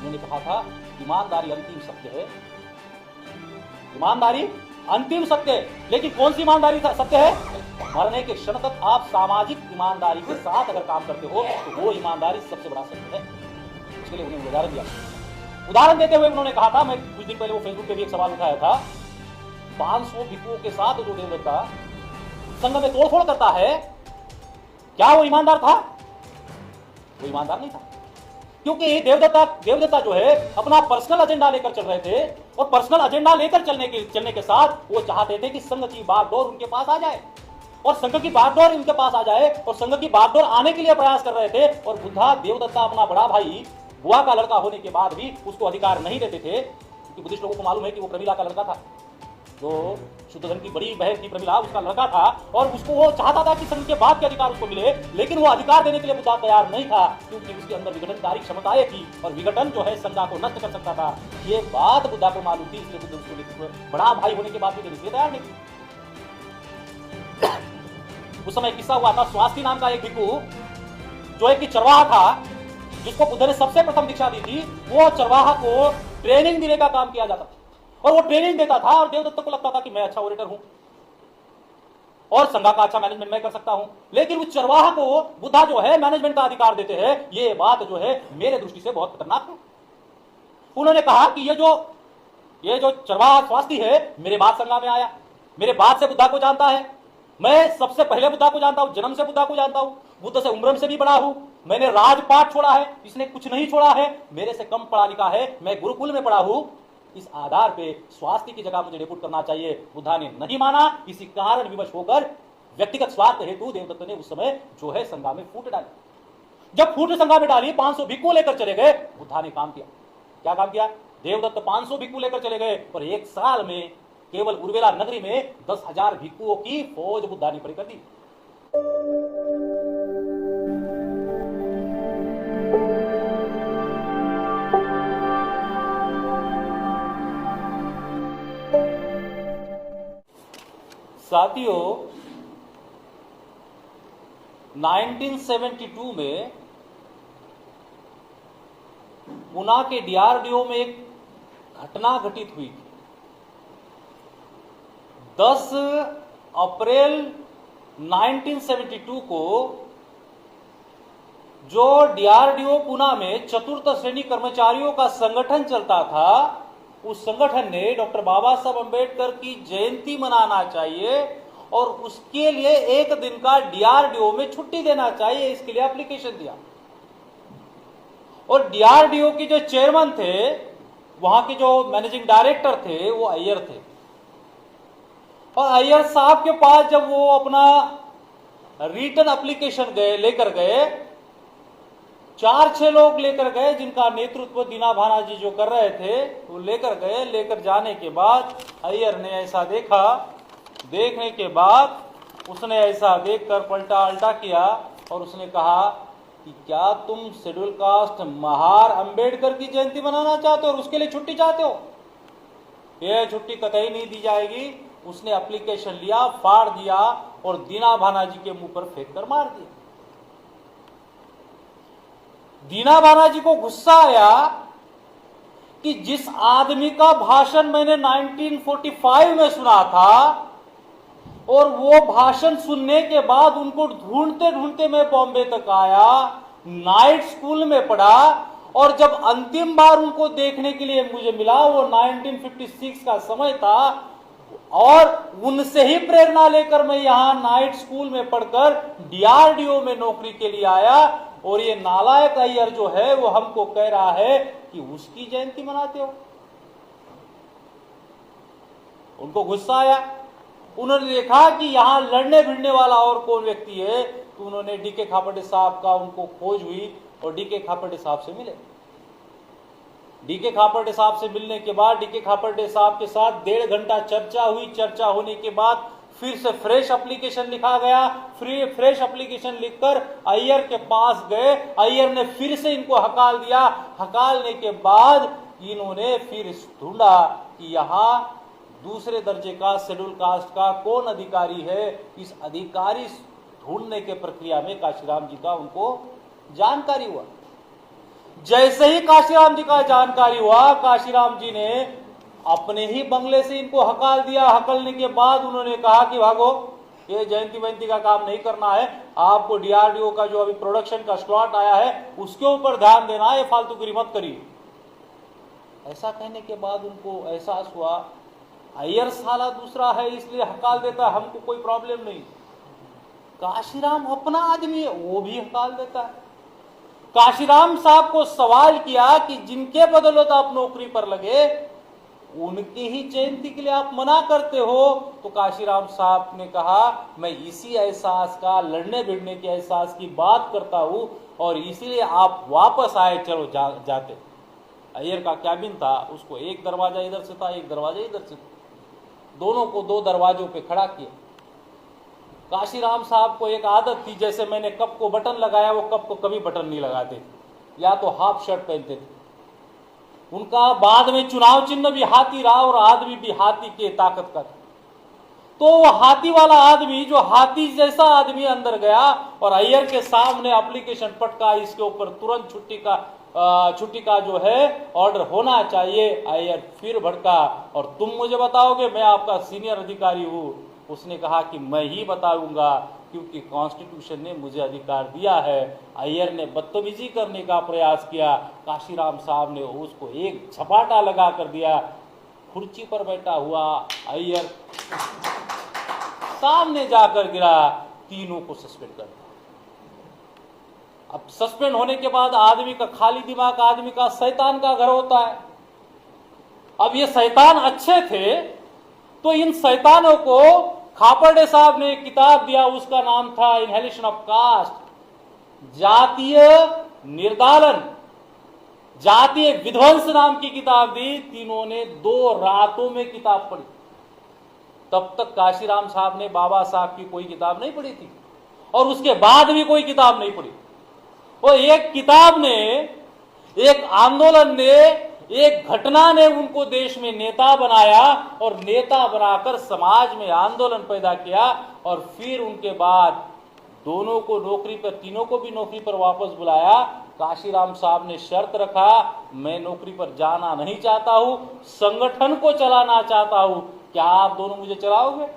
उन्होंने कहा था ईमानदारी अंतिम सत्य है, ईमानदारी अंतिम सत्य है। लेकिन कौन सी ईमानदारी सत्य है? मरने के क्षण तक आप सामाजिक ईमानदारी के साथ अगर काम करते हो तो वो ईमानदारी सबसे बड़ा सत्य है। इसके लिए उन्होंने उदाहरण दिया। उदाहरण देते हुए उन्होंने कहा था, मैं कुछ दिन पहले वो फेसबुक पे भी एक सवाल उठाया था, 500 भिक्षुओं के साथ जो देवदत्ता संघ में तोड़फोड़ करता है, क्या वो ईमानदार था? वो ईमानदार नहीं था, क्योंकि देवदत्ता जो है अपना पर्सनल एजेंडा लेकर चल रहे थे, और पर्सनल एजेंडा लेकर चलने के साथ वो चाहते थे कि संघ की बागडोर उनके पास आ जाए, और संघ की बागडोर उनके पास आ जाए, और संघ की बागडोर आने के लिए प्रयास कर रहे थे। और बुद्धा देवदत्ता अपना बड़ा भाई बुआ का लड़का होने के बाद भी उसको अधिकार नहीं देते थे, क्योंकि बुद्धिस्ट लोगों को मालूम है कि वो प्रमिला का लड़का था, जो शुद्धोधन की बड़ी बहन थी प्रमिला, उसका लड़का था, और उसको वो चाहता था कि संघ के बाद के अधिकार उसको मिले, लेकिन वो अधिकार देने के लिए बुद्धा तैयार नहीं था, क्योंकि उसके अंदर विघटनकारी क्षमताएं थी, और विघटन जो है संघ को नष्ट कर सकता था। ये बात बुद्धा को मालूम थी, इसलिए बुद्ध उसको बड़ा भाई होने के बाद भी देने के लिए तैयार नहीं थी। उस समय किस्सा हुआ था, स्वास्थी नाम का एक भिक्षु जो एक चरवाहा था, जिसको बुद्ध ने सबसे प्रथम दीक्षा दी थी, वो चरवाहा को ट्रेनिंग देने का काम किया जाता था, और वो ट्रेनिंग देता था, और देवदत्त को लगता था कि मैं अच्छा ओरेटर हूं और संघ का अच्छा मैनेजमेंट मैं कर सकता हूं। लेकिन उस चरवाहा को बुद्धा जो है मैनेजमेंट का अधिकार देते हैं, ये बात जो है मेरे दृष्टि से बहुत खतरनाक है। उन्होंने कहा कि ये जो चरवाहा स्वास्थी है, मेरे बाद संघ में आया, मेरे बाद से बुद्धा को जानता है, मैं सबसे पहले बुद्धा को जानता हूं, जन्म से बुद्धा को जानता हूं, बुद्ध से उम्र से भी बड़ा हूं, मैंने राजपाट छोड़ा है, इसने कुछ नहीं छोड़ा है, मेरे से कम पढ़ा लिखा है, मैं गुरुकुल में पढ़ा हूं, इस आधार पे स्वास्थ्य की जगह मुझे रिपोर्ट करना चाहिए। बुद्धा ने नहीं माना। इसी कारण विवश होकर व्यक्तिगत स्वार्थ हेतु देवदत्त ने उस समय जो है संघा में फूट डाली। जब फूट संघा में डाली, 500 भिक्षु लेकर चले गए, बुद्धा ने काम किया। क्या काम किया? देवदत्त 500 भिक्षु लेकर चले गए, और एक साल में केवल उर्वेला नगरी में 10,000 भिक्षुओं की फौज बुद्धा ने खड़ी कर दी। साथियों, 1972 में पुणे के डीआरडीओ में एक घटना घटित हुई थी। 10 अप्रैल 1972 को जो डीआरडीओ पुणे में चतुर्थ श्रेणी कर्मचारियों का संगठन चलता था, उस संगठन ने डॉक्टर बाबा साहब अंबेडकर की जयंती मनाना चाहिए और उसके लिए एक दिन का डीआरडीओ में छुट्टी देना चाहिए, इसके लिए एप्लीकेशन दिया। और डीआरडीओ के जो चेयरमैन थे, वहां के जो मैनेजिंग डायरेक्टर थे, वो अय्यर थे। और अय्यर साहब के पास जब वो अपना रिटर्न एप्लीकेशन लेकर गए, 4-6 लोग लेकर गए, जिनका नेतृत्व दीना भाना जी जो कर रहे थे, वो लेकर गए। लेकर जाने के बाद अय्यर ने ऐसा देखा, देखने के बाद उसने ऐसा देखकर पलटा अल्टा किया और उसने कहा कि क्या तुम शेड्यूल कास्ट महार अंबेडकर की जयंती मनाना चाहते हो और उसके लिए छुट्टी चाहते हो? यह छुट्टी कतई नहीं दी जाएगी। उसने एप्लीकेशन लिया, फाड़ दिया और दीना भाना जी के मुंह पर फेंक कर मार दिया। दीना भाना जी को गुस्सा आया कि जिस आदमी का भाषण मैंने 1945 में सुना था, और वो भाषण सुनने के बाद उनको ढूंढते ढूंढते मैं बॉम्बे तक आया, नाइट स्कूल में पढ़ा, और जब अंतिम बार उनको देखने के लिए मुझे मिला, वो 1956 का समय था, और उनसे ही प्रेरणा लेकर मैं यहां नाइट स्कूल में पढ़कर डीआरडीओ में नौकरी के लिए आया। और ये नालायक अय्यर जो है वो हमको कह रहा है कि उसकी जयंती मनाते हो। उनको गुस्सा आया। उन्होंने देखा कि यहां लड़ने भिड़ने वाला और कौन व्यक्ति है, तो उन्होंने डीके खापर्डे साहब का उनको खोज हुई और डीके खापर्डे साहब से मिले। डीके खापर्डे साहब से मिलने के बाद डीके खापर्डे साहब के साथ 1.5 घंटा चर्चा हुई। चर्चा होने के बाद फिर से फ्रेश एप्लीकेशन लिखा गया। फ्रेश एप्लीकेशन लिखकर अय्यर के पास गए। अय्यर ने फिर से इनको हकाल दिया। हकालने के बाद इन्होंने फिर ढूंढा कि यहाँ दूसरे दर्जे का शेड्यूल कास्ट का कौन अधिकारी है। इस अधिकारी ढूंढने के प्रक्रिया में काशीराम जी का उनको जानकारी हुआ। जैसे ही काशीराम जी का जानकारी हुआ, काशीराम जी ने अपने ही बंगले से इनको हकाल दिया। हकलने के बाद उन्होंने कहा कि भागो, ये जयंती वयंती का काम नहीं करना है, आपको डीआरडीओ का जो अभी प्रोडक्शन का स्लॉट आया है उसके ऊपर ध्यान देना है, फालतूगिरी मत करिए। ऐसा कहने के बाद उनको एहसास हुआ अय्यर साला दूसरा है इसलिए हकाल देता है, हमको कोई प्रॉब्लम नहीं। काशीराम अपना आदमी है, वो भी हकाल देता है। काशीराम साहब को सवाल किया कि जिनके बदौलत आप नौकरी पर लगे उनकी ही जयंती के लिए आप मना करते हो। तो काशीराम साहब ने कहा मैं इसी एहसास का, लड़ने भिड़ने के एहसास की बात करता हूं और इसीलिए आप वापस आए, चलो जाते। अय्यर का कैबिन था, उसको एक दरवाजा इधर से था, एक दरवाजा इधर से, दोनों को दो दरवाजों पे खड़ा किया। काशीराम साहब को एक आदत थी, जैसे मैंने कप को बटन लगाया, वो कप को कभी बटन नहीं लगाते थे, या तो हाफ शर्ट पहनते थे। उनका बाद में चुनाव चिन्ह भी हाथी रहा और आदमी भी हाथी के ताकत का था। तो वो हाथी वाला आदमी, जो हाथी जैसा आदमी अंदर गया और अय्यर के सामने एप्लीकेशन पटका, इसके ऊपर तुरंत छुट्टी का जो है ऑर्डर होना चाहिए। अय्यर फिर भड़का और तुम मुझे बताओगे, मैं आपका सीनियर अधिकारी हूं। उसने कहा कि मैं ही बताऊंगा क्योंकि कॉन्स्टिट्यूशन ने मुझे अधिकार दिया है। अय्यर ने बदतमीजी करने का प्रयास किया, काशीराम साहब ने उसको एक झपाटा लगा कर दिया। कुर्सी पर बैठा हुआ अय्यर सामने जाकर गिरा, तीनों को सस्पेंड कर दिया। अब सस्पेंड होने के बाद आदमी का, खाली दिमाग आदमी का शैतान का घर होता है। अब ये शैतान अच्छे थे तो इन शैतानों को खापर्डे साहब ने एक किताब दिया, उसका नाम था इनहेलेशन ऑफ कास्ट, जातीय निर्दालन, जातीय विध्वंस नाम की किताब दी। तीनों ने 2 रातों में किताब पढ़ी। तब तक काशीराम साहब ने बाबा साहब की कोई किताब नहीं पढ़ी थी और उसके बाद भी कोई किताब नहीं पढ़ी। और एक किताब ने, एक आंदोलन ने, एक घटना ने उनको देश में नेता बनाया और नेता बनाकर समाज में आंदोलन पैदा किया। और फिर उनके बाद दोनों को नौकरी पर, तीनों को भी नौकरी पर वापस बुलाया। काशीराम साहब ने शर्त रखा, मैं नौकरी पर जाना नहीं चाहता हूं, संगठन को चलाना चाहता हूं, क्या आप दोनों मुझे चलाओगे?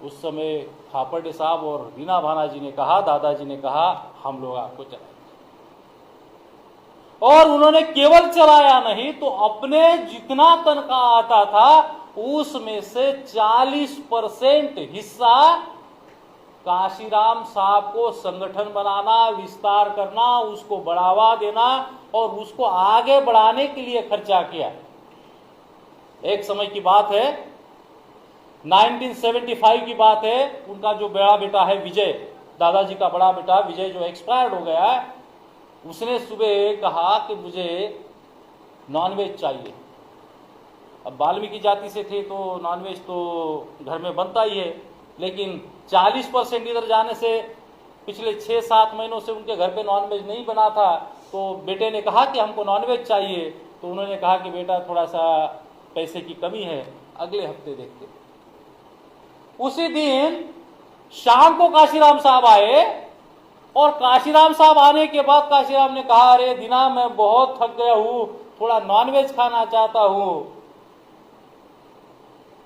उस समय खापर्डे साहब और रीना भाना जी ने कहा, दादाजी ने कहा, हम लोग आपको चलाएंगे। और उन्होंने केवल चलाया नहीं तो अपने जितना तनख्वाह आता था उसमें से 40% हिस्सा काशीराम साहब को संगठन बनाना, विस्तार करना, उसको बढ़ावा देना और उसको आगे बढ़ाने के लिए खर्चा किया। एक समय की बात है, 1975 की बात है। उनका जो बड़ा बेटा है विजय, दादाजी का बड़ा बेटा विजय, जो एक्सपायर्ड हो गया है, उसने सुबह कहा कि मुझे नॉनवेज चाहिए। अब वाल्मीकि जाति से थे तो नॉनवेज तो घर में बनता ही है, लेकिन 40% इधर जाने से पिछले 6-7 महीनों से उनके घर पे नॉनवेज नहीं बना था। तो बेटे ने कहा कि हमको नॉनवेज चाहिए। तो उन्होंने कहा कि बेटा थोड़ा सा पैसे की कमी है, अगले हफ्ते देखते। उसी दिन शाम को काशीराम साहब आए और काशीराम साहब आने के बाद काशीराम ने कहा, अरे दीना मैं बहुत थक गया हूं, थोड़ा नॉनवेज खाना चाहता हूं।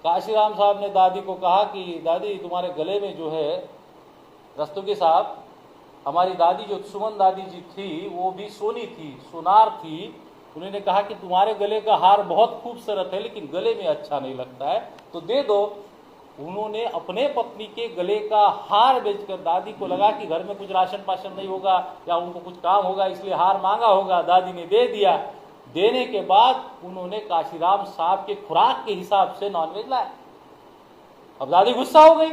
काशीराम साहब ने दादी को कहा कि दादी तुम्हारे गले में जो है, रस्तोगी साहब, हमारी दादी जो सुमन दादी जी थी वो भी सोनी थी, सोनार थी। उन्होंने कहा कि तुम्हारे गले का हार बहुत खूबसूरत है लेकिन गले में अच्छा नहीं लगता है, तो दे दो। उन्होंने अपने पत्नी के गले का हार बेचकर, दादी को लगा कि घर में कुछ राशन पाशन नहीं होगा या उनको कुछ काम होगा इसलिए हार मांगा होगा, दादी ने दे दिया। देने के बाद उन्होंने काशीराम साहब के खुराक के हिसाब से नॉनवेज लाया। अब दादी गुस्सा हो गई,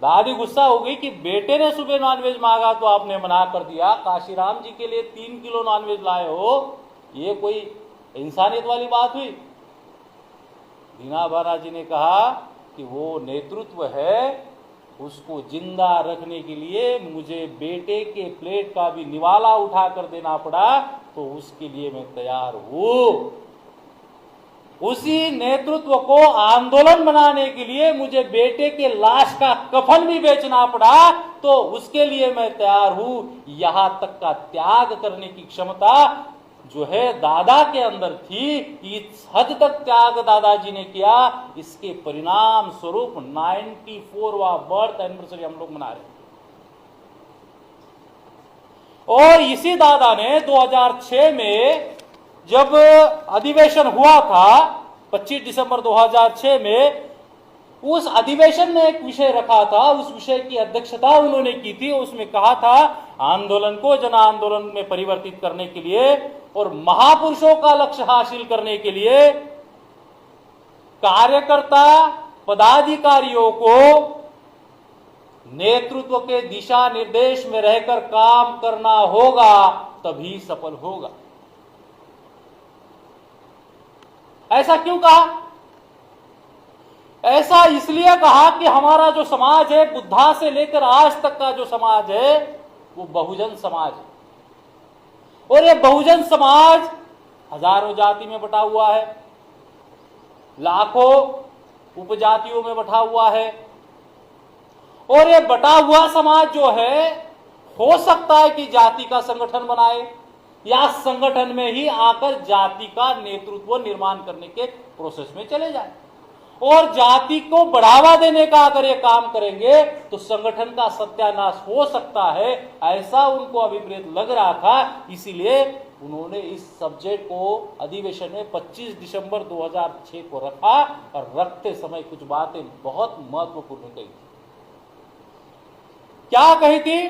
दादी गुस्सा हो गई कि बेटे ने सुबह नॉनवेज मांगा तो आपने मना कर दिया, काशीराम जी के लिए 3 किलो नॉनवेज लाए हो, ये कोई इंसानियत वाली बात हुई? रीना भाना जी ने कहा कि वो नेतृत्व है, उसको जिंदा रखने के लिए मुझे बेटे के प्लेट का भी निवाला उठा कर देना पड़ा तो उसके लिए मैं तैयार हूं। उसी नेतृत्व को आंदोलन बनाने के लिए मुझे बेटे के लाश का कफन भी बेचना पड़ा, तो उसके लिए मैं तैयार हूं। यहां तक का त्याग करने की क्षमता जो है दादा के अंदर थी, इस हद तक त्याग दादाजी ने किया। इसके परिणाम स्वरूप 94वां बर्थ एनिवर्सरी हम लोग मना रहे हैं। और इसी दादा ने 2006 में जब अधिवेशन हुआ था 25 दिसंबर 2006 में, उस अधिवेशन में एक विषय रखा था, उस विषय की अध्यक्षता उन्होंने की थी। उसमें कहा था आंदोलन को जन आंदोलन में परिवर्तित करने के लिए और महापुरुषों का लक्ष्य हासिल करने के लिए कार्यकर्ता पदाधिकारियों को नेतृत्व के दिशा निर्देश में रहकर काम करना होगा, तभी सफल होगा। ऐसा क्यों कहा? ऐसा इसलिए कहा कि हमारा जो समाज है, बुद्धा से लेकर आज तक का जो समाज है, वो बहुजन समाज है। और ये बहुजन समाज हजारों जाति में बटा हुआ है, लाखों उपजातियों में बटा हुआ है। और ये बटा हुआ समाज जो है, हो सकता है कि जाति का संगठन बनाए या संगठन में ही आकर जाति का नेतृत्व निर्माण करने के प्रोसेस में चले जाए। और जाति को बढ़ावा देने का अगर ये काम करेंगे तो संगठन का सत्यानाश हो सकता है, ऐसा उनको अभिप्रेत लग रहा था। इसीलिए उन्होंने इस सब्जेक्ट को अधिवेशन में 25 दिसंबर 2006 को रखा और रखते समय कुछ बातें बहुत महत्वपूर्ण कही थी। क्या कही थी?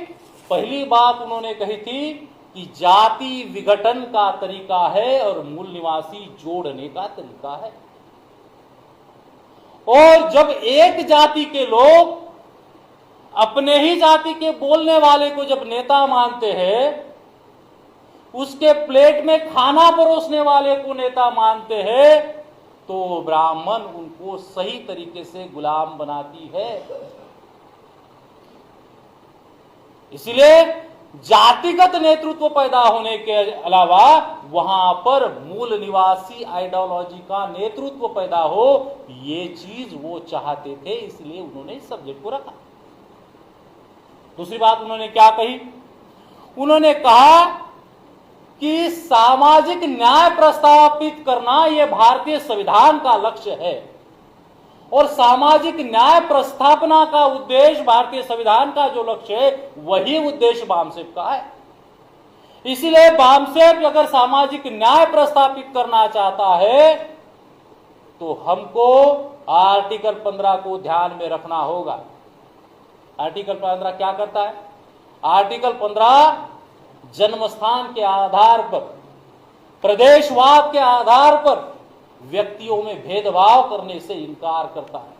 पहली बात उन्होंने कही थी कि जाति विघटन का तरीका है और मूल निवासी जोड़ने का तरीका है। और जब एक जाति के लोग अपने ही जाति के बोलने वाले को जब नेता मानते हैं, उसके प्लेट में खाना परोसने वाले को नेता मानते हैं, तो ब्राह्मण उनको सही तरीके से गुलाम बनाती है। इसलिए जातिगत नेतृत्व पैदा होने के अलावा वहां पर मूल निवासी आइडियोलॉजी का नेतृत्व पैदा हो, ये चीज वो चाहते थे। इसलिए उन्होंने इस सब्जेक्ट को रखा। दूसरी बात उन्होंने क्या कही? उन्होंने कहा कि सामाजिक न्याय प्रस्तावित करना यह भारतीय संविधान का लक्ष्य है और सामाजिक न्याय प्रस्थापना का उद्देश्य, भारतीय संविधान का जो लक्ष्य है, वही उद्देश्य बामसेफ का है। इसलिए बामसेफ अगर सामाजिक न्याय प्रस्थापित करना चाहता है तो हमको आर्टिकल 15 को ध्यान में रखना होगा। आर्टिकल 15 क्या करता है? आर्टिकल 15 जन्म स्थान के आधार पर, प्रदेशवाद के आधार पर व्यक्तियों में भेदभाव करने से इनकार करता है।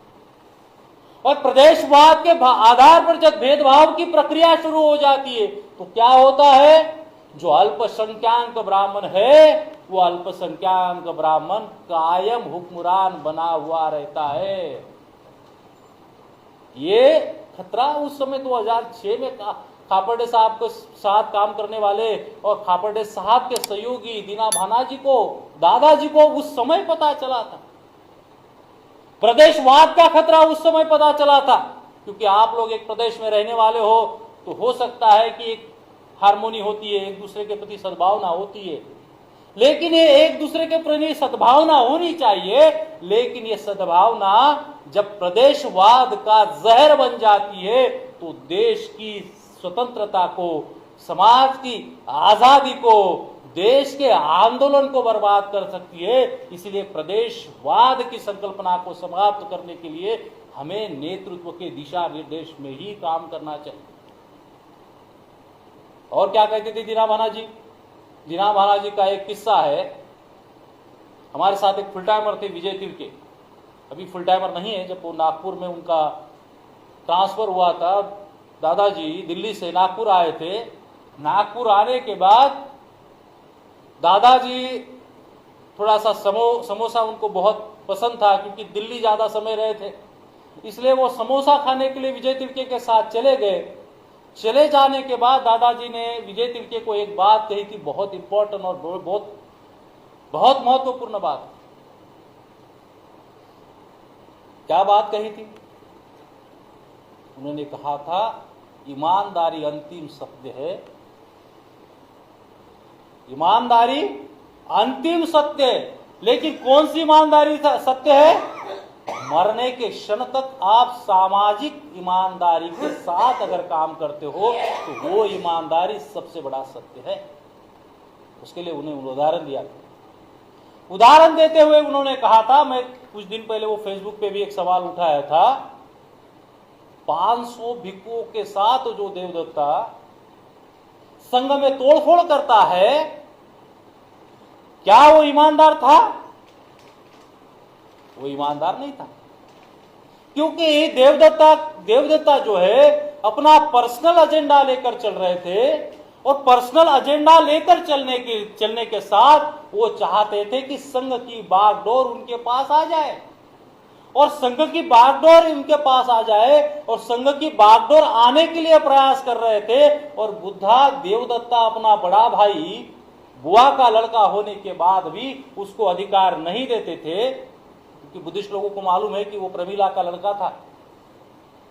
और प्रदेशवाद के आधार पर जब भेदभाव की प्रक्रिया शुरू हो जाती है तो क्या होता है? जो अल्पसंख्याक ब्राह्मण है, वो अल्पसंख्याक ब्राह्मण कायम हुक्मरान बना हुआ रहता है। ये खतरा उस समय 2006 में खापर्डे साहब के साथ काम करने वाले और खापर्डे साहब के सहयोगी दीना भानाजी को, दादाजी को उस समय पता चला था। प्रदेशवाद का खतरा उस समय पता चला था, क्योंकि आप लोग एक प्रदेश में रहने वाले हो तो हो सकता है कि एक हार्मोनी होती है, एक दूसरे के प्रति सद्भावना होती है। लेकिन ये एक दूसरे के प्रति सद्भावना होनी चाहिए, लेकिन ये सद्भावना जब प्रदेशवाद का जहर बन जाती है तो देश की स्वतंत्रता को, समाज की आजादी को, देश के आंदोलन को बर्बाद कर सकती है। इसलिए प्रदेशवाद की संकल्पना को समाप्त करने के लिए हमें नेतृत्व के दिशा निर्देश में ही काम करना चाहिए। और क्या कहते थे दीना भानाजी? दीना भानाजी का एक किस्सा है। हमारे साथ एक फुल टाइमर थे विजय तिर्के, अभी फुल टाइमर नहीं है। जब वो नागपुर में उनका ट्रांसफर हुआ था, दादाजी दिल्ली से नागपुर आए थे। नागपुर आने के बाद दादाजी थोड़ा सा समोसा उनको बहुत पसंद था, क्योंकि दिल्ली ज्यादा समय रहे थे, इसलिए वो समोसा खाने के लिए विजय तिर्के के साथ चले गए। चले जाने के बाद दादाजी ने विजय तिर्के को एक बात कही थी, बहुत इंपॉर्टेंट और बहुत महत्वपूर्ण बात। क्या बात कही थी? उन्होंने कहा था ईमानदारी अंतिम सत्य है, ईमानदारी अंतिम सत्य है। लेकिन कौन सी ईमानदारी सत्य है? मरने के क्षण तक आप सामाजिक ईमानदारी के साथ अगर काम करते हो तो वो ईमानदारी सबसे बड़ा सत्य है। उसके लिए उन्हें उदाहरण दिया। उदाहरण देते हुए उन्होंने कहा था, मैं कुछ दिन पहले वो फेसबुक पे भी एक सवाल उठाया था, 500 भिक्षुओं के साथ जो देवदत्ता संघ में तोड़फोड़ करता है, क्या वो ईमानदार था? वो ईमानदार नहीं था, क्योंकि देवदत्ता जो है अपना पर्सनल एजेंडा लेकर चल रहे थे, और पर्सनल एजेंडा लेकर चलने के साथ वो चाहते थे कि संघ की बागडोर उनके पास आ जाए, और संघ की बागडोर उनके पास आ जाए, और संघ की बागडोर आने के लिए प्रयास कर रहे थे। और बुद्धा देवदत्ता अपना बड़ा भाई बुआ का लड़का होने के बाद भी उसको अधिकार नहीं देते थे, क्योंकि बुद्धिस्ट लोगों को मालूम है कि वो प्रमिला का लड़का था,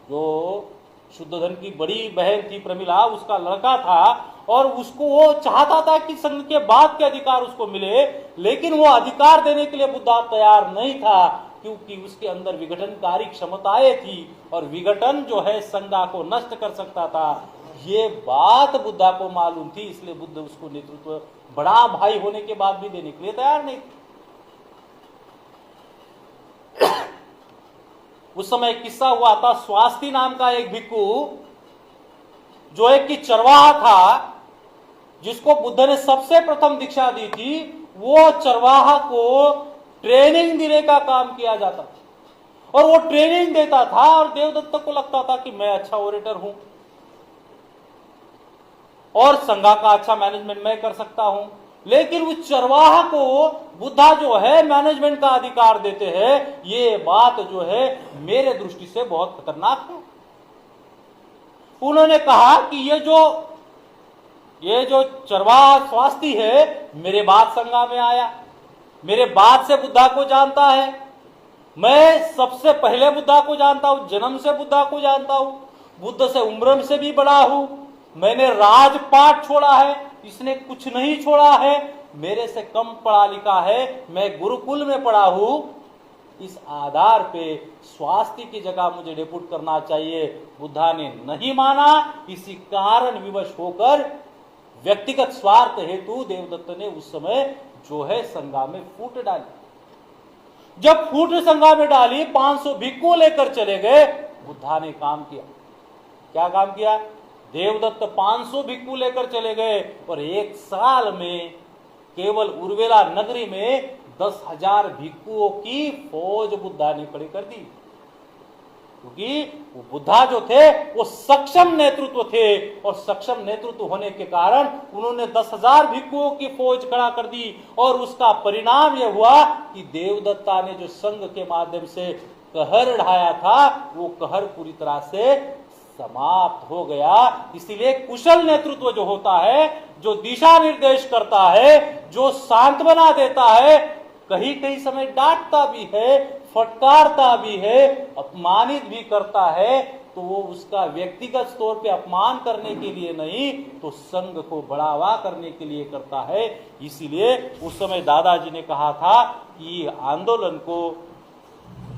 जो शुद्धोधन की बड़ी बहन थी प्रमिला, उसका लड़का था, और उसको वो चाहता था कि संघ के बाद के अधिकार उसको मिले, लेकिन वो अधिकार देने के लिए बुद्धा तैयार नहीं था, क्योंकि उसके अंदर विघटनकारी क्षमताएं थी, और विघटन जो है संघा को नष्ट कर सकता था। ये बात बुद्धा को मालूम थी, इसलिए बुद्ध उसको नेतृत्व बड़ा भाई होने के बाद भी देने के लिए तैयार नहीं थे। उस समय एक किस्सा हुआ था, स्वास्थी नाम का एक भिक्षु जो एक की चरवाहा था, जिसको बुद्ध ने सबसे प्रथम दीक्षा दी थी, वो चरवाहा को ट्रेनिंग देने का काम किया जाता था, और वो ट्रेनिंग देता था, और देवदत्त को लगता था कि मैं अच्छा ओरेटर हूं और संघा का अच्छा मैनेजमेंट मैं कर सकता हूं। लेकिन उस चरवाहा को बुद्धा जो है मैनेजमेंट का अधिकार देते हैं, ये बात जो है मेरे दृष्टि से बहुत खतरनाक है। उन्होंने कहा कि ये जो चरवाहा स्वास्थी है, मेरे बाद संघा में आया, मेरे बाद से बुद्धा को जानता है, मैं सबसे पहले बुद्धा को जानता हूं, जन्म से बुद्धा को जानता हूं, बुद्ध से उम्र से भी बड़ा हूं, मैंने राजपाट छोड़ा है, इसने कुछ नहीं छोड़ा है, मेरे से कम पढ़ा लिखा है, मैं गुरुकुल में पढ़ा हूं, इस आधार पे स्वास्थ्य की जगह मुझे डेपुट करना चाहिए। बुद्धा ने नहीं माना। इसी कारण विवश होकर व्यक्तिगत स्वार्थ हेतु देवदत्त ने उस समय जो है संघा में फूट डाली। जब फूट संघा में डाली, 500 भिक्षु लेकर चले गए, बुद्धा ने काम किया। क्या काम किया? देवदत्त 500 भिक्षु लेकर चले गए, और एक साल में केवल उर्वेला नगरी में 10,000 भिक्षुओं की फौज बुद्धा ने खड़ी कर दी, क्योंकि वो बुद्धा जो थे वो सक्षम नेतृत्व थे, और सक्षम नेतृत्व होने के कारण उन्होंने 10,000 भिक्षुओं की फौज खड़ा कर दी। और उसका परिणाम यह हुआ कि देवदत्ता ने जो संघ के माध्यम से कहर ढाया था, वो कहर पूरी तरह से समाप्त हो गया। इसीलिए कुशल नेतृत्व जो होता है, जो दिशा निर्देश करता है, जो सांत्वना देता है, कहीं कहीं समय डांटता भी है, फटकारता भी है, अपमानित भी करता है, तो वो उसका व्यक्तिगत तौर पे अपमान करने के लिए नहीं, तो संघ को बढ़ावा करने के लिए करता है। इसीलिए उस समय दादाजी ने कहा था कि आंदोलन को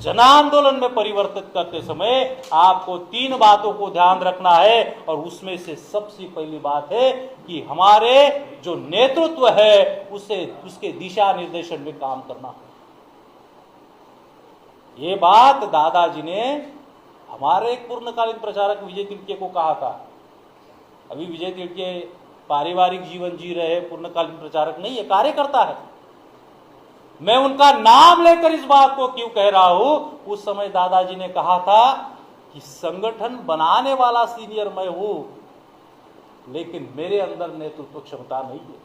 जन आंदोलन में परिवर्तित करते समय आपको 3 बातों को ध्यान रखना है, और उसमें से सबसे पहली बात है कि हमारे जो नेतृत्व है उसके दिशा निर्देशन में काम करना। ये बात दादाजी ने हमारे एक पूर्णकालीन प्रचारक विजय तिड़के को कहा था। अभी विजय तिड़के पारिवारिक जीवन जी रहे, पूर्णकालीन प्रचारक नहीं है, कार्यकर्ता है। मैं उनका नाम लेकर इस बात को क्यों कह रहा हूं? उस समय दादाजी ने कहा था कि संगठन बनाने वाला सीनियर मैं हूं, लेकिन मेरे अंदर नेतृत्व क्षमता नहीं है।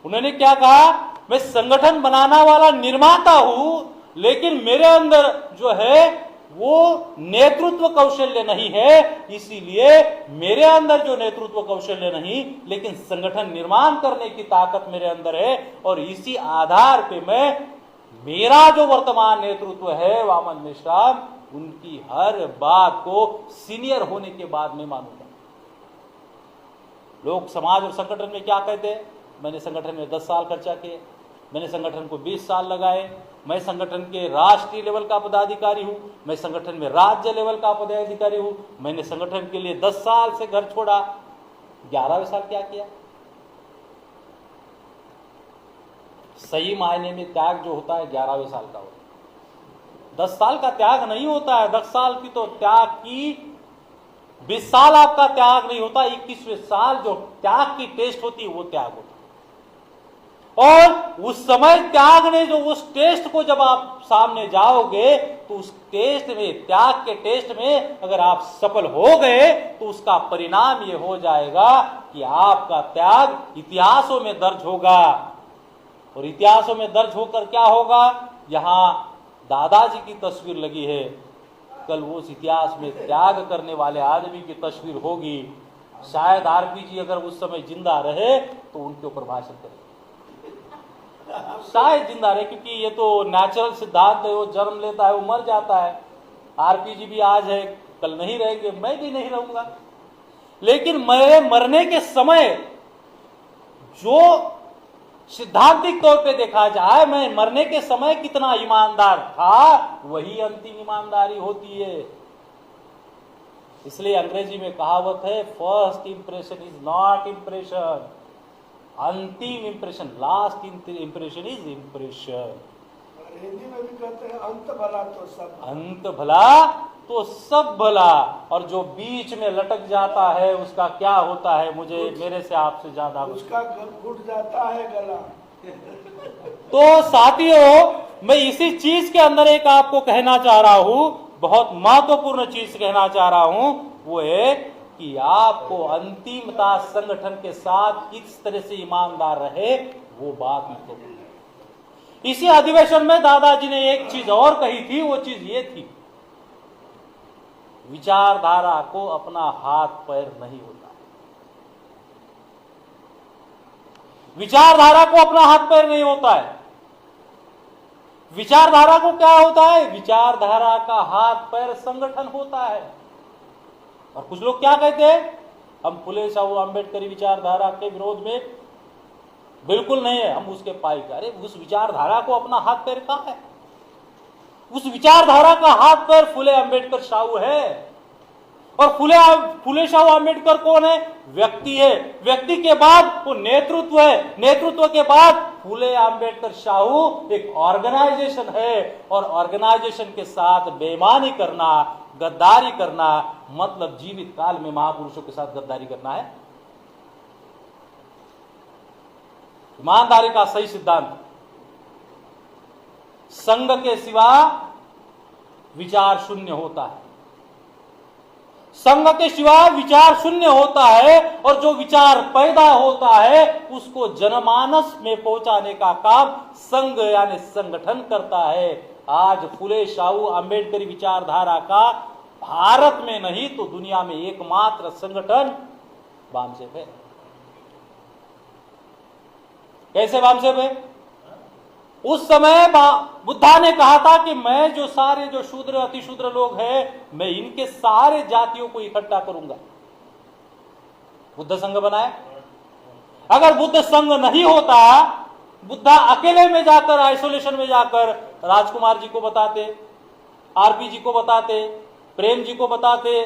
उन्होंने क्या कहा? मैं संगठन बनाने वाला निर्माता हूं, लेकिन मेरे अंदर जो है वो नेतृत्व कौशल्य नहीं है। इसीलिए मेरे अंदर जो नेतृत्व कौशल्य नहीं, लेकिन संगठन निर्माण करने की ताकत मेरे अंदर है, और इसी आधार पे मैं मेरा जो वर्तमान नेतृत्व है वामन मेश्राम, उनकी हर बात को सीनियर होने के बाद में मानूंगा। लोग समाज और संगठन में क्या कहते हैं, मैंने संगठन में 10 साल खर्चा किए, मैंने संगठन को 20 साल लगाए, मैं संगठन के राष्ट्रीय लेवल का पदाधिकारी हूं, मैं संगठन में राज्य लेवल का पदाधिकारी हूं, मैंने संगठन के लिए 10 साल से घर छोड़ा, 11वें साल क्या किया? सही मायने में त्याग जो होता है 11वें साल का होता है। 10 साल का त्याग नहीं होता है। 10 साल की तो त्याग की, 20 साल आपका त्याग नहीं होता, 21वें साल जो त्याग की टेस्ट होती है वो त्याग होता है। और उस समय त्याग ने जो उस टेस्ट को जब आप सामने जाओगे तो उस टेस्ट में, त्याग के टेस्ट में अगर आप सफल हो गए तो उसका परिणाम ये हो जाएगा कि आपका त्याग इतिहासों में दर्ज होगा। और इतिहासों में दर्ज होकर क्या होगा? यहां दादाजी की तस्वीर लगी है, कल वो उस इतिहास में त्याग करने वाले आदमी की तस्वीर होगी। शायद आरपीजी अगर उस समय जिंदा रहे तो उनके ऊपर भाषण करें, शायद जिंदा रहे, क्योंकि ये तो नेचुरल सिद्धांत है, वो जन्म लेता है, वो मर जाता है। आरपीजी भी आज है, कल नहीं रहेंगे, मैं भी नहीं रहूंगा। लेकिन मैं मरने के समय जो सिद्धांतिक तौर पे देखा जाए, मैं मरने के समय कितना ईमानदार था, वही अंतिम ईमानदारी होती है। इसलिए अंग्रेजी में कहावत है, first impression is not impression, अंतिम impression, last impression is impression. Hindi में भी कहते हैं अंत भला तो सब, अंत भला तो सब भला। और जो बीच में लटक जाता है उसका क्या होता है, मुझे मेरे से आपसे ज्यादा उसका घुट जाता है गला। तो साथियों, मैं इसी चीज के अंदर एक आपको कहना चाह रहा हूं, बहुत महत्वपूर्ण चीज कहना चाह रहा हूं, वो है कि आपको अंतिमता संगठन के साथ किस तरह से ईमानदार रहे, वो बात महत्वपूर्ण है। इसी अधिवेशन में दादाजी ने एक चीज और कही थी, वो चीज ये थी, विचारधारा को अपना हाथ पैर नहीं होता। विचारधारा को अपना हाथ पैर नहीं होता है। विचारधारा को क्या होता है? विचारधारा का हाथ पैर संगठन होता है। और कुछ लोग क्या कहते हैं, हम फुले शाहू अम्बेडकरी विचारधारा के विरोध में बिल्कुल नहीं है, हम उसके पाई। अरे उस विचारधारा को अपना हाथ पैर कहां है? उस विचारधारा का हाथ पैर फुले अम्बेडकर शाहू है। और फुले शाहू अम्बेडकर कौन है? व्यक्ति है। व्यक्ति के बाद वो नेतृत्व है। नेतृत्व के बाद फुले अम्बेडकर शाहू एक ऑर्गेनाइजेशन है। और ऑर्गेनाइजेशन के साथ बेईमानी करना, गद्दारी करना, मतलब जीवित काल में महापुरुषों के साथ गद्दारी करना है। ईमानदारी का सही सिद्धांत, संघ के सिवा विचार शून्य होता है। संघ के सिवा विचार शून्य होता है। और जो विचार पैदा होता है उसको जनमानस में पहुंचाने का काम संघ यानी संगठन करता है। आज फुले शाहू अम्बेडकरी विचारधारा का भारत में नहीं तो दुनिया में एकमात्र संगठन वामसेप है। कैसे वामसेप है? उस समय बुद्धा ने कहा था कि मैं जो सारे जो शूद्र अतिशूद्र लोग हैं, मैं इनके सारे जातियों को इकट्ठा करूंगा। बुद्ध संघ बनाया। अगर बुद्ध संघ नहीं होता, बुद्धा अकेले में जाकर, आइसोलेशन में जाकर राजकुमार जी को बताते, आरपी जी को बताते, प्रेम जी को बताते,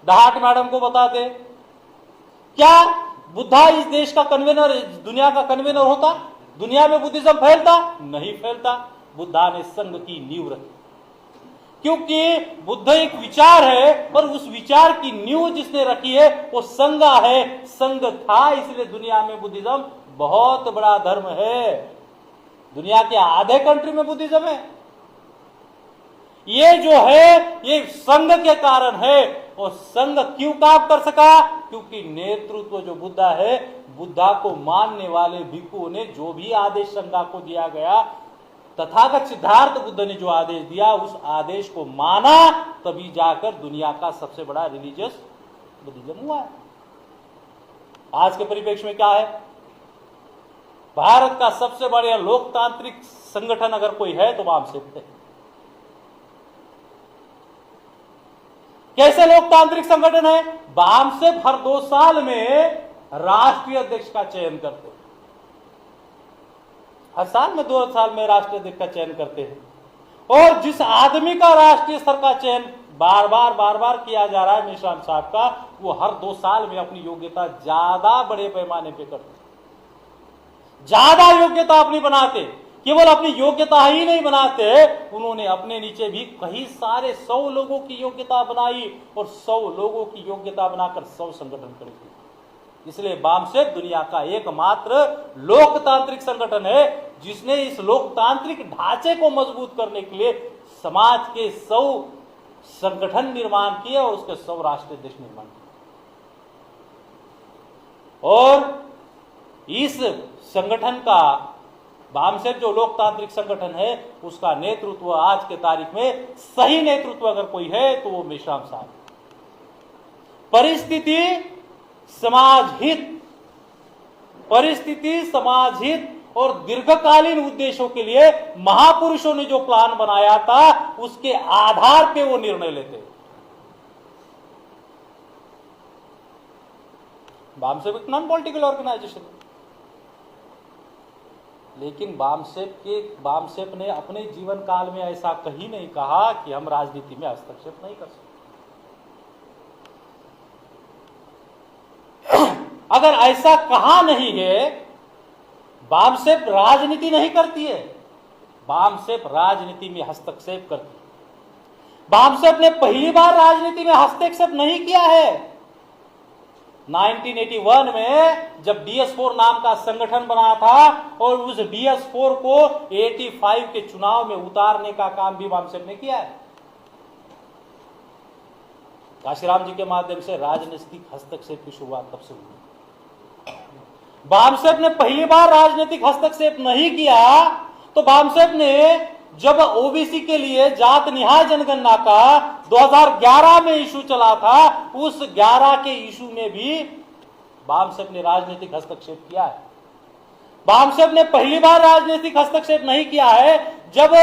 दहाट मैडम को बताते, क्या बुद्धा इस देश का कन्वीनर, दुनिया का कन्वीनर होता? दुनिया में बुद्धिज्म फैलता? नहीं फैलता। बुद्धा ने संघ की नींव रखी, क्योंकि बुद्ध एक विचार है और उस विचार की नींव जिसने रखी है वो संघ है। संघ था, इसलिए दुनिया में बुद्धिज्म बहुत बड़ा धर्म है। दुनिया के आधे कंट्री में बुद्धिज्म है। ये जो है ये संघ के कारण है। और संघ क्यों काम कर सका? क्योंकि नेतृत्व जो बुद्धा है, बुद्धा को मानने वाले भिक्षुओं ने जो भी आदेश संघ को दिया गया, तथागत सिद्धार्थ बुद्ध ने जो आदेश दिया, उस आदेश को माना, तभी जाकर दुनिया का सबसे बड़ा रिलीजियस बुद्धिज्म हुआ है। आज के परिप्रेक्ष्य में क्या है? भारत का सबसे बड़ा लोकतांत्रिक संगठन अगर कोई है तो बामसेप है। कैसे लोकतांत्रिक संगठन है? बामसेप हर 2 साल में राष्ट्रीय अध्यक्ष का चयन करते हैं। हर साल में 2 साल में राष्ट्रीय अध्यक्ष का चयन करते हैं। और जिस आदमी का राष्ट्रीय स्तर का चयन बार बार किया जा रहा है मेश्राम साहब का, वो हर 2 साल में अपनी योग्यता ज्यादा बड़े पैमाने पे करते, ज्यादा योग्यता अपनी बनाते। केवल अपनी योग्यता ही नहीं बनाते, उन्होंने अपने नीचे भी कई सारे 100 लोगों की योग्यता बनाई और 100 लोगों की योग्यता बनाकर 100 संगठन खड़े किए। इसलिए बामसेप दुनिया का एकमात्र लोकतांत्रिक संगठन है जिसने इस लोकतांत्रिक ढांचे को मजबूत करने के लिए समाज के 100 संगठन निर्माण किए और उसके 100 राष्ट्रीय अध्यक्ष निर्माण किए। और इस संगठन का, बामसेप जो लोकतांत्रिक संगठन है, उसका नेतृत्व आज के तारीख में सही नेतृत्व अगर कोई है तो वो मेश्राम साहब। परिस्थिति समाज हित और दीर्घकालीन उद्देश्यों के लिए महापुरुषों ने जो प्लान बनाया था उसके आधार पे वो निर्णय लेते हैं। बामसेप एक नॉन पॉलिटिकल ऑर्गेनाइजेशन है, लेकिन बामसेप ने अपने जीवन काल में ऐसा कहीं नहीं कहा कि हम राजनीति में हस्तक्षेप नहीं कर सकते। अगर ऐसा कहा नहीं है, बामसेप राजनीति नहीं करती है, बामसेप राजनीति में हस्तक्षेप करती है। बामसेप ने पहली बार राजनीति में हस्तक्षेप नहीं किया है। 1981 में जब DS4 नाम का संगठन बना था और उस DS4 को 85 के चुनाव में उतारने का काम भी बामसेप ने किया है। काशीराम जी के माध्यम से राजनीतिक हस्तक्षेप की शुरुआत तब से हुई। बामसेप ने पहली बार राजनीतिक हस्तक्षेप नहीं किया तो बामसेप ने जब ओबीसी के लिए जात निहाय जनगणना का 2011 में इशू चला था, उस 11 के इशू में भी बामसेप ने राजनीतिक हस्तक्षेप किया है। बामसेप ने पहली बार राजनीतिक हस्तक्षेप नहीं किया है जब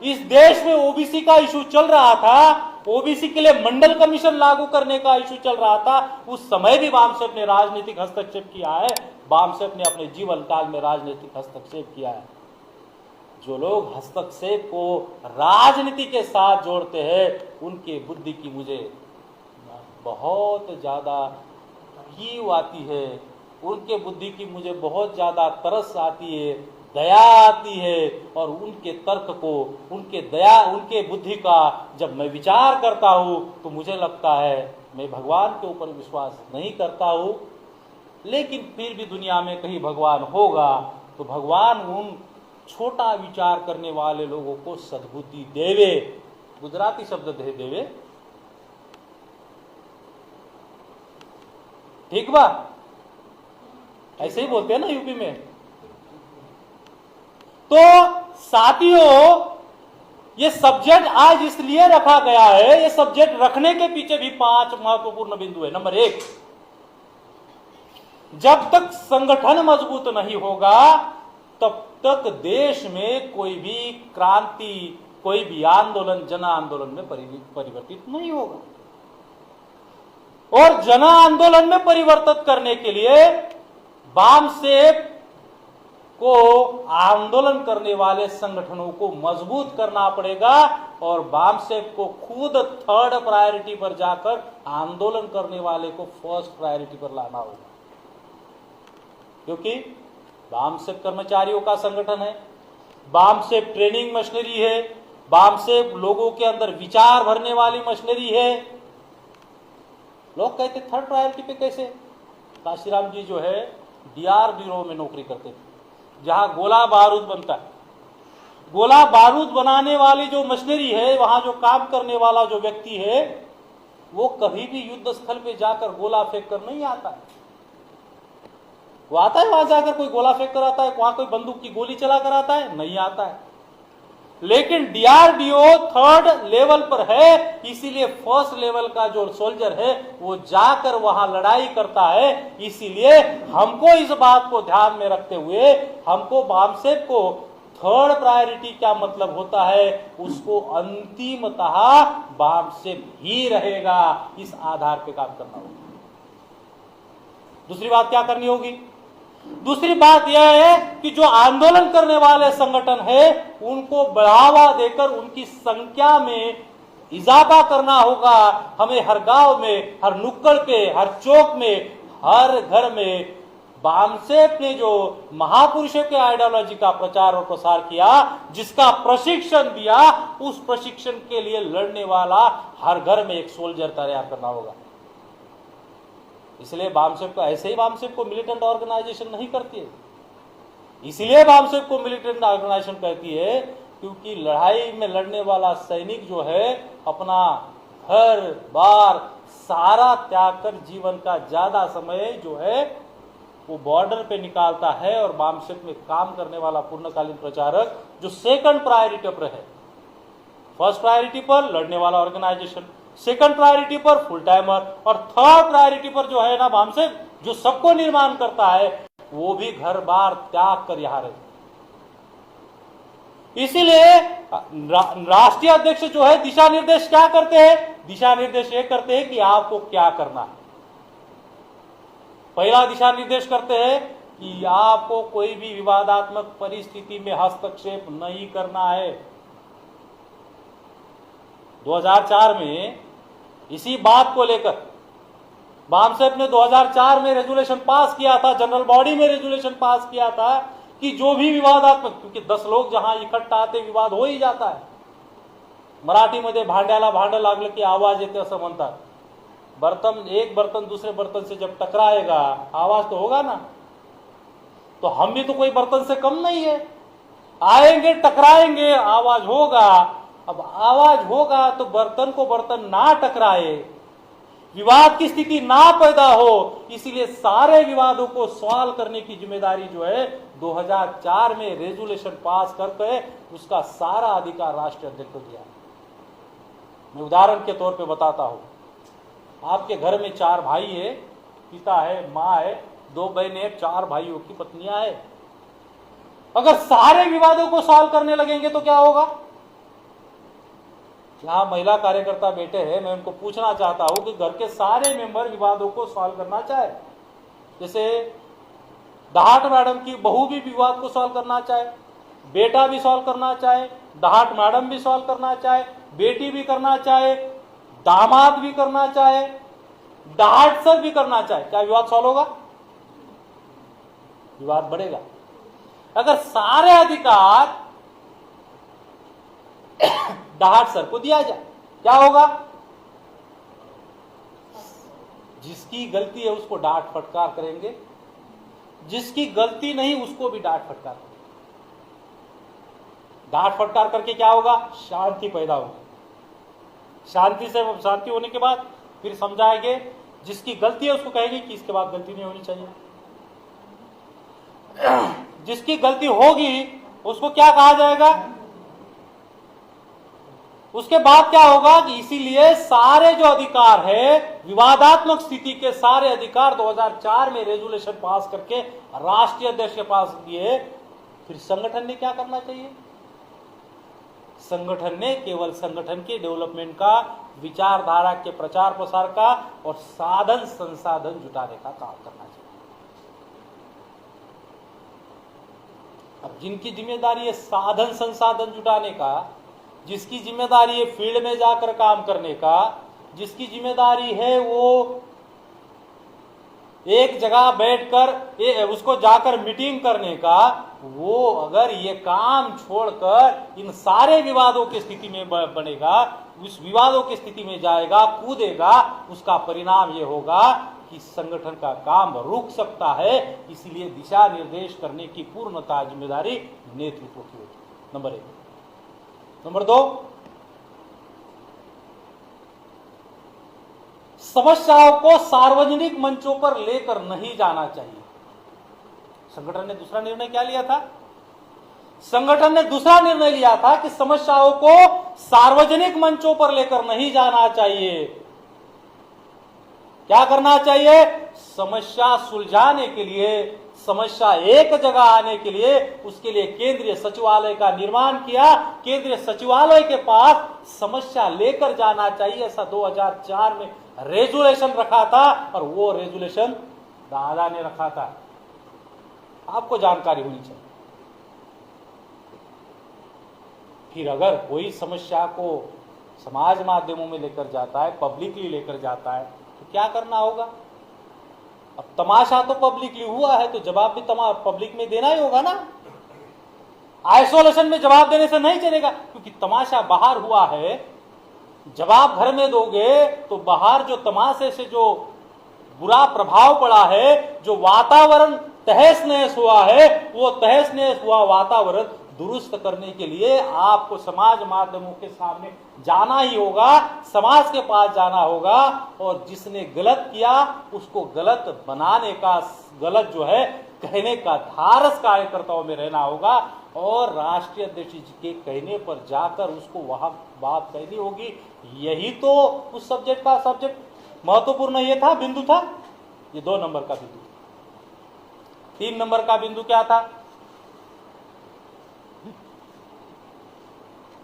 इस देश में ओबीसी का इशू चल रहा था, ओबीसी के लिए मंडल कमीशन लागू करने का इशू चल रहा था, उस समय भी बामसेप ने राजनीतिक हस्तक्षेप किया है। बामसेप ने अपने जीवन काल में राजनीतिक हस्तक्षेप किया है। जो लोग हस्तक्षेप को राजनीति के साथ जोड़ते हैं उनके बुद्धि की मुझे बहुत ज्यादा कीव आती है, उनके बुद्धि की मुझे बहुत ज्यादा तरस आती है, दया आती है। और उनके तर्क को, उनके बुद्धि का जब मैं विचार करता हूं तो मुझे लगता है मैं भगवान के ऊपर विश्वास नहीं करता हूं, लेकिन फिर भी दुनिया में कहीं भगवान होगा तो भगवान उन छोटा विचार करने वाले लोगों को सद्बुद्धि देवे। गुजराती शब्द दे देवे, ठीक बा, ऐसे ही बोलते हैं ना यूपी में। तो साथियों, ये सब्जेक्ट आज इसलिए रखा गया है, ये सब्जेक्ट रखने के पीछे भी 5 महत्वपूर्ण बिंदु है। नंबर 1, जब तक संगठन मजबूत नहीं होगा तब तक देश में कोई भी क्रांति, कोई भी आंदोलन जन आंदोलन में परिवर्तित नहीं होगा। और जन आंदोलन में परिवर्तित करने के लिए बामसेप को आंदोलन करने वाले संगठनों को मजबूत करना पड़ेगा और बामसेप को खुद 3rd प्रायोरिटी पर जाकर आंदोलन करने वाले को 1st प्रायोरिटी पर लाना होगा। क्योंकि बामसेप कर्मचारियों का संगठन है, बामसेप ट्रेनिंग मशीनरी है, बामसेप लोगों के अंदर विचार भरने वाली मशीनरी है। लोग कहते 3rd प्रायोरिटी पे कैसे? काशीराम जी जो है DRDO में नौकरी करते थे, जहां गोला बारूद बनता है। गोला बारूद बनाने वाली जो मशीनरी है, वहां जो काम करने वाला जो व्यक्ति है, वो कभी भी युद्ध स्थल पे जाकर गोला फेंक कर नहीं आता है। वो आता है वहां जाकर कोई गोला फेंक कर आता है, वहां कोई बंदूक की गोली चला कर आता है? नहीं आता है। लेकिन DRDO 3rd लेवल पर है, इसीलिए 1st लेवल का जो सोल्जर है वो जाकर वहां लड़ाई करता है। इसीलिए हमको इस बात को ध्यान में रखते हुए हमको बामसेप को थर्ड प्रायोरिटी क्या मतलब होता है, उसको अंतिमतः वामसेप ही रहेगा, इस आधार पे काम करना होगा। दूसरी बात क्या करनी होगी? दूसरी बात यह है कि जो आंदोलन करने वाले संगठन है उनको बढ़ावा देकर उनकी संख्या में इजाफा करना होगा। हमें हर गांव में, हर नुक्कड़ पे, हर चौक में, हर घर में वामसेप ने जो महापुरुषों के आइडियोलॉजी का प्रचार और प्रसार किया, जिसका प्रशिक्षण दिया, उस प्रशिक्षण के लिए लड़ने वाला हर घर में एक सोल्जर तैयार करना होगा। इसलिए वामसेप को ऐसे ही वामसेप को मिलिटेंट ऑर्गेनाइजेशन नहीं करती है, इसलिए वामसेप को मिलिटेंट ऑर्गेनाइजेशन कहती है क्योंकि लड़ाई में लड़ने वाला सैनिक जो है अपना घर बार सारा त्याग कर जीवन का ज्यादा समय जो है वो बॉर्डर पे निकालता है। और वामसेप में काम करने वाला पूर्णकालीन प्रचारक जो सेकंड प्रायोरिटी पर है, फर्स्ट प्रायोरिटी पर लड़ने वाला ऑर्गेनाइजेशन, सेकंड प्रायोरिटी पर फुल टाइमर, और थर्ड प्रायोरिटी पर जो है ना वामसेप जो सबको निर्माण करता है, वो भी घर बार त्याग कर यहां रहे। इसीलिए राष्ट्रीय अध्यक्ष जो है दिशा निर्देश क्या करते हैं? दिशा निर्देश ये करते हैं कि आपको क्या करना है। पहला दिशा निर्देश करते हैं कि आपको कोई भी विवादात्मक परिस्थिति में हस्तक्षेप नहीं करना है। 2004 में इसी बात को लेकर वामसेप ने 2004 में रेजोल्यूशन पास किया था, जनरल बॉडी में रेजोल्यूशन पास किया था कि जो भी विवादात्मक, क्योंकि 10 लोग जहां इकट्ठा आते विवाद हो ही जाता है। मराठीमध्ये भांड्याला भांड लागलं की आवाज येते असं म्हणतात। बर्तन, एक बर्तन दूसरे बर्तन से जब टकराएगा आवाज तो होगा ना। तो हम भी तो कोई बर्तन से कम नहीं है, आएंगे टकराएंगे आवाज होगा। अब आवाज होगा तो बर्तन को बर्तन ना टकराए, विवाद की स्थिति ना पैदा हो, इसीलिए सारे विवादों को सॉल्व करने की जिम्मेदारी जो है 2004 में रेजोल्यूशन पास करके उसका सारा अधिकार राष्ट्रीय अध्यक्ष को दिया। मैं उदाहरण के तौर पे बताता हूं, आपके घर में 4 भाई है, पिता है, माँ है, 2 बहनें हैं, 4 भाइयों की पत्नियां है। अगर सारे विवादों को सॉल्व करने लगेंगे तो क्या होगा? जहां महिला कार्यकर्ता बैठे हैं, मैं उनको पूछना चाहता हूं कि घर के सारे मेंबर विवादों को सॉल्व करना चाहे, जैसे दहाट मैडम की बहू भी विवाद को सॉल्व करना चाहे, बेटा भी सॉल्व करना चाहे, दहाट मैडम भी सॉल्व करना चाहे, बेटी भी करना चाहे, दामाद भी करना चाहे, दहाट सर भी करना चाहे, क्या विवाद सॉल्व होगा? विवाद बढ़ेगा। अगर सारे अधिकार दहाट सर को दिया जाए क्या होगा? जिसकी गलती है उसको डांट फटकार करेंगे, जिसकी गलती नहीं उसको भी डांट फटकार करेंगे। डांट फटकार करके क्या होगा? शांति पैदा होगी। शांति होने के बाद फिर समझाएंगे, जिसकी गलती है उसको कहेंगे कि इसके बाद गलती नहीं होनी चाहिए। जिसकी गलती होगी उसको क्या कहा जाएगा? उसके बाद क्या होगा कि इसीलिए सारे जो अधिकार है, विवादात्मक स्थिति के सारे अधिकार 2004 में रेजोल्यूशन पास करके राष्ट्रीय अध्यक्ष के पास दिए। फिर संगठन ने क्या करना चाहिए? संगठन ने केवल संगठन के डेवलपमेंट का, विचारधारा के प्रचार प्रसार का और साधन संसाधन जुटाने का काम करना चाहिए। अब जिनकी जिम्मेदारी है साधन संसाधन जुटाने का, जिसकी जिम्मेदारी है फील्ड में जाकर काम करने का, जिसकी जिम्मेदारी है वो एक जगह बैठकर उसको जाकर मीटिंग करने का, वो अगर ये काम छोड़कर इन सारे विवादों की स्थिति में बनेगा, उस विवादों की स्थिति में जाएगा, कूदेगा, उसका परिणाम ये होगा कि संगठन का काम रुक सकता है। इसलिए दिशा निर्देश करने की पूर्णतः जिम्मेदारी नेतृत्व की होती। नंबर 1। नंबर 2, समस्याओं को सार्वजनिक मंचों पर लेकर नहीं जाना चाहिए। संगठन ने दूसरा निर्णय क्या लिया था? संगठन ने दूसरा निर्णय लिया था कि समस्याओं को सार्वजनिक मंचों पर लेकर नहीं जाना चाहिए। क्या करना चाहिए? समस्या सुलझाने के लिए, समस्या एक जगह आने के लिए, उसके लिए केंद्रीय सचिवालय का निर्माण किया। केंद्रीय सचिवालय के पास समस्या लेकर जाना चाहिए, ऐसा 2004 में रेजुलेशन रखा था, और वो रेजुलेशन दादा ने रखा था। आपको जानकारी होनी चाहिए। फिर अगर कोई समस्या को समाज माध्यमों में लेकर जाता है, पब्लिकली लेकर जाता है, तो क्या करना होगा? अब तमाशा तो पब्लिकली हुआ है, तो जवाब भी पब्लिक में देना ही होगा ना। आइसोलेशन में जवाब देने से नहीं चलेगा, क्योंकि तमाशा बाहर हुआ है। जवाब घर में दोगे तो बाहर जो तमाशे से जो बुरा प्रभाव पड़ा है, जो वातावरण तहस नहस हुआ है, वो तहस नहस हुआ वातावरण दुरुस्त करने के लिए आपको समाज माध्यमों के सामने जाना ही होगा, समाज के पास जाना होगा, और जिसने गलत किया उसको गलत बनाने का, गलत जो है कहने का धारस कार्यकर्ताओं में रहना होगा, और राष्ट्रीय अध्यक्ष जी के कहने पर जाकर उसको वहां बात कहनी होगी। यही तो उस सब्जेक्ट महत्वपूर्ण ये था, बिंदु था। ये 2 नंबर का बिंदु। 3 नंबर का बिंदु क्या था?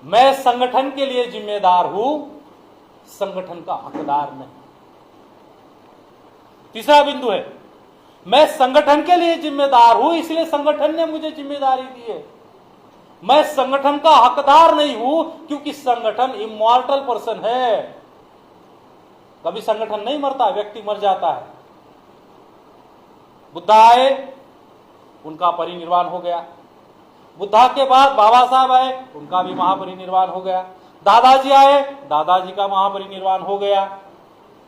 मैं संगठन के लिए जिम्मेदार हूं, संगठन का हकदार नहीं। तीसरा बिंदु है, मैं संगठन के लिए जिम्मेदार हूं, इसलिए संगठन ने मुझे जिम्मेदारी दी है। मैं संगठन का हकदार नहीं हूं, क्योंकि संगठन इमॉर्टल पर्सन है। कभी संगठन नहीं मरता, व्यक्ति मर जाता है। बुद्ध आए, उनका परिनिर्वाण हो गया। बुद्धा के बाद बाबा साहब आए, उनका भी महापरिनिर्वाण हो गया। दादाजी आए, दादाजी का महापरिनिर्वाण हो गया।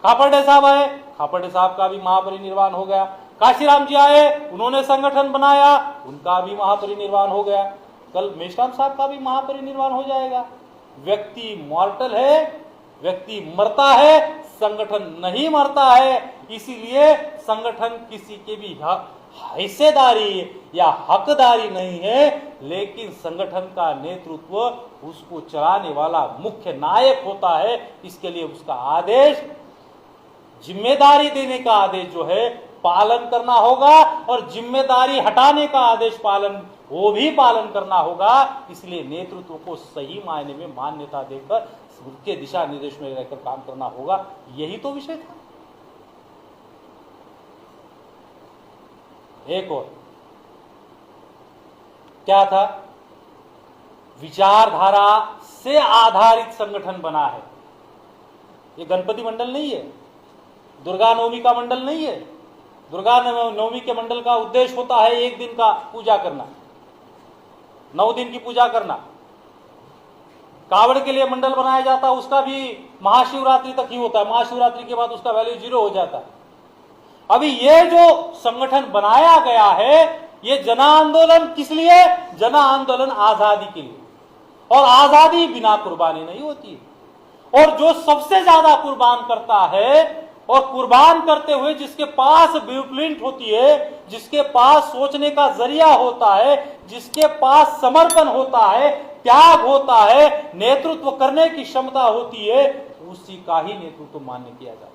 खापर्डे साहब आए, खापर्डे साहब का भी महापरिनिर्वाण हो गया। काशीराम जी आए, उन्होंने संगठन बनाया, उनका भी महापरिनिर्वाण हो गया। कल मेश्राम साहब का भी महापरिनिर्वाण हो जाएगा। व्यक्ति मॉर्टल है, व्यक्ति मरता है, संगठन नहीं मरता है। इसीलिए संगठन किसी के भी हिस्सेदारी या हकदारी नहीं है, लेकिन संगठन का नेतृत्व उसको चलाने वाला मुख्य नायक होता है। इसके लिए उसका आदेश, जिम्मेदारी देने का आदेश जो है पालन करना होगा, और जिम्मेदारी हटाने का आदेश वो भी पालन करना होगा। इसलिए नेतृत्व को सही मायने में मान्यता देकर उसके दिशा निर्देश में रहकर काम करना होगा। यही तो विषय था। एक और क्या था? विचारधारा से आधारित संगठन बना है। ये गणपति मंडल नहीं है, दुर्गा नवमी का मंडल नहीं है। दुर्गा नवमी के मंडल का उद्देश्य होता है 1 दिन का पूजा करना, 9 दिन की पूजा करना। कावड़ के लिए मंडल बनाया जाता है, उसका भी महाशिवरात्रि तक ही होता है। महाशिवरात्रि के बाद उसका वैल्यू 0 हो जाता है। अभी ये जो संगठन बनाया गया है, ये जन आंदोलन किस लिए? जन आंदोलन आजादी के लिए, और आजादी बिना कुर्बानी नहीं होती। और जो सबसे ज्यादा कुर्बान करता है, और कुर्बान करते हुए जिसके पास ब्लूप्रिंट होती है, जिसके पास सोचने का जरिया होता है, जिसके पास समर्पण होता है, त्याग होता है, नेतृत्व करने की क्षमता होती है, उसी का ही नेतृत्व मान्य किया जाता है।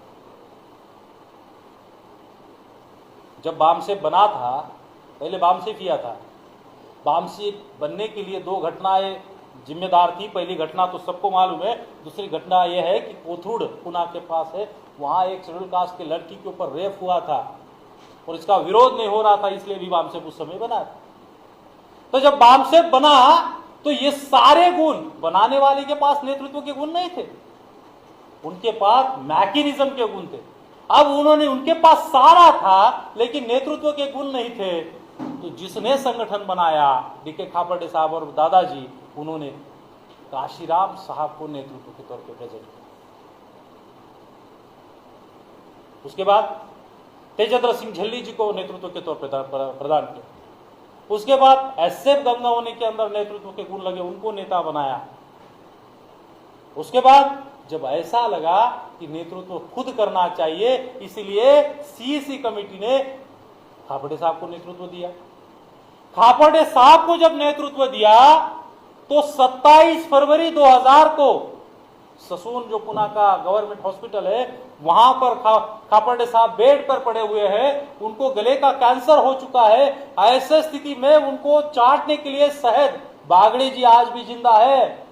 जब बामसेफ बना था, पहले बामसेफ किया था। बामसेफ बनने के लिए 2 घटनाएं जिम्मेदार थी। पहली घटना तो सबको मालूम है। दूसरी घटना यह है कि कोथरूड पुणे के पास है, वहां एक शेड्यूल कास्ट की लड़की के ऊपर रेप हुआ था, और इसका विरोध नहीं हो रहा था, इसलिए भी बामसेफ उस समय बना। तो जब बामसेफ बना, तो ये सारे गुण बनाने वाले के पास नेतृत्व के गुण नहीं थे, उनके पास मैकेनिज्म के गुण थे। अब उनके पास सारा था, लेकिन नेतृत्व के गुण नहीं थे। तो जिसने संगठन बनाया, डीके खापर्डे साहब और दादाजी, उन्होंने काशीराम साहब को नेतृत्व के तौर पर प्रेजेंट किया। उसके बाद तेजेंद्र सिंह झल्ली जी को नेतृत्व के तौर पर प्रदान किया। उसके बाद एसएफ गंगावनी के अंदर नेतृत्व के गुण लगे, उनको नेता बनाया। उसके बाद जब ऐसा लगा कि नेतृत्व खुद करना चाहिए, इसलिए सीईसी कमेटी ने खापर्डे साहब को नेतृत्व दिया। खापर्डे साहब को जब नेतृत्व दिया, तो 27 फरवरी 2000 को ससून जो पुणे का गवर्नमेंट हॉस्पिटल है, वहां पर खापर्डे साहब बेड पर पड़े हुए हैं, उनको गले का कैंसर हो चुका है। ऐसे स्थिति में उनको चाटने के लिए शहद, बागड़े जी आज भी जिंदा है,